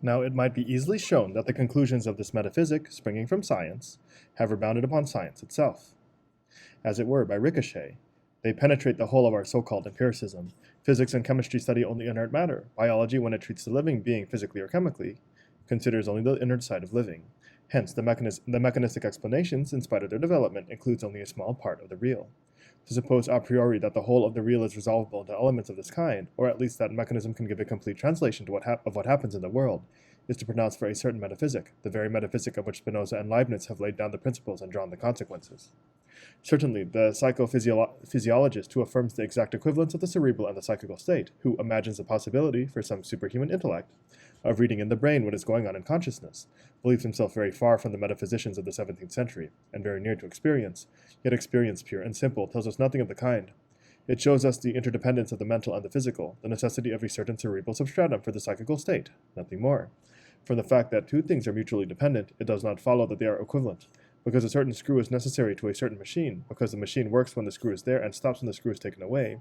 Now, it might be easily shown that the conclusions of this metaphysic, springing from science, have rebounded upon science itself. As it were, by ricochet, they penetrate the whole of our so-called empiricism. Physics and chemistry study only inert matter. Biology, when it treats the living being physically or chemically, considers only the inert side of living. Hence, the mechanistic explanations, in spite of their development, includes only a small part of the real. To suppose a priori that the whole of the real is resolvable into elements of this kind, or at least that mechanism can give a complete translation to what happens in the world, is to pronounce for a certain metaphysic, the very metaphysic of which Spinoza and Leibniz have laid down the principles and drawn the consequences. Certainly, the psychophysiologist who affirms the exact equivalence of the cerebral and the psychical state, who imagines the possibility, for some superhuman intellect, of reading in the brain what is going on in consciousness, believes himself very far from the metaphysicians of the 17th century, and very near to experience, yet experience pure and simple tells us nothing of the kind. It shows us the interdependence of the mental and the physical, the necessity of a certain cerebral substratum for the psychical state, nothing more. From the fact that two things are mutually dependent, it does not follow that they are equivalent. Because a certain screw is necessary to a certain machine, because the machine works when the screw is there and stops when the screw is taken away,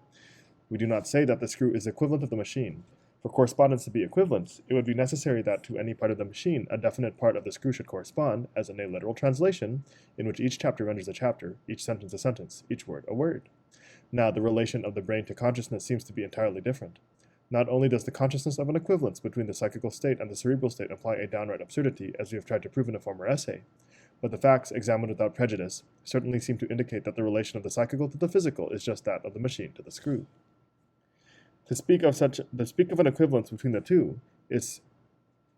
we do not say that the screw is equivalent of the machine. For correspondence to be equivalent, it would be necessary that to any part of the machine, a definite part of the screw should correspond, as in a literal translation, in which each chapter renders a chapter, each sentence a sentence, each word a word. Now, the relation of the brain to consciousness seems to be entirely different. Not only does the consciousness of an equivalence between the psychical state and the cerebral state imply a downright absurdity, as we have tried to prove in a former essay, but the facts, examined without prejudice, certainly seem to indicate that the relation of the psychical to the physical is just that of the machine to the screw. To speak of an equivalence between the two is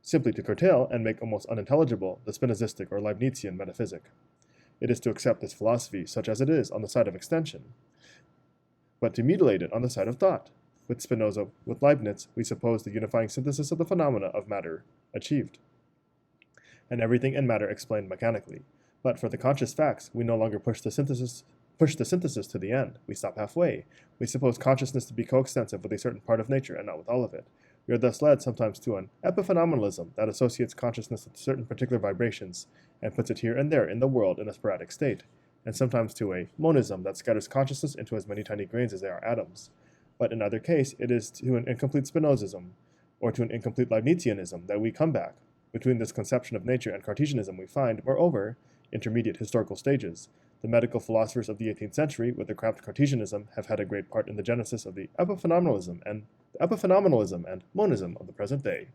simply to curtail and make almost unintelligible the Spinozistic or Leibnizian metaphysic. It is to accept this philosophy such as it is on the side of extension, but to mutilate it on the side of thought. With Spinoza, with Leibniz, we suppose the unifying synthesis of the phenomena of matter achieved, and everything in matter explained mechanically. But for the conscious facts, we no longer push the synthesis to the end. We stop halfway. We suppose consciousness to be coextensive with a certain part of nature and not with all of it. We are thus led sometimes to an epiphenomenalism that associates consciousness with certain particular vibrations and puts it here and there in the world in a sporadic state, and sometimes to a monism that scatters consciousness into as many tiny grains as there are atoms. But in either case, it is to an incomplete Spinozism, or to an incomplete Leibnizianism, that we come back. Between this conception of nature and Cartesianism we find, moreover, intermediate historical stages. The medical philosophers of the 18th century, with their cramped Cartesianism, have had a great part in the genesis of the epiphenomenalism and monism of the present day.